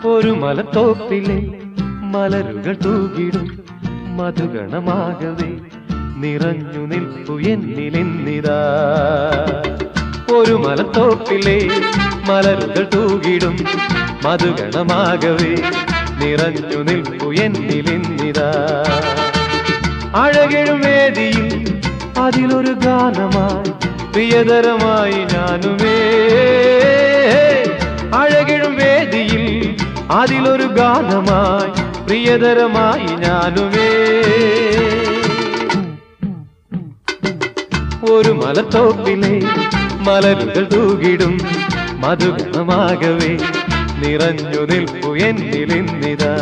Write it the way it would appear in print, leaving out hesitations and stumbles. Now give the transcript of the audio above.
ഒരു മലത്തോപ്പിലെ മലരുകൾ തൂകിടും മധുഗണമാകവേ നിറഞ്ഞു നിൽപ്പു എന്നിലെന്നിതാ. ഒരു മലത്തോപ്പിലെ മലരുകൾ തൂകിടും മധുഗണമാകവേ നിറഞ്ഞു നിൽപ്പു എന്നിലെന്നിതാ. അഴകെഴും വേദിയിൽ അതിലൊരു ഗാനമായി പ്രിയതരമായി ഞാനുമേ. അഴകെഴും വേദിയിൽ അതിലൊരു ഗാനമായി പ്രിയതരമായി ഞാനുമേ. ഒരു മലത്തോപ്പിലെ മലരുകൾ തൂകിടും മധുഗണമാകവേ നിറഞ്ഞു നിൽപ്പു എന്നിലിന്നിതാ.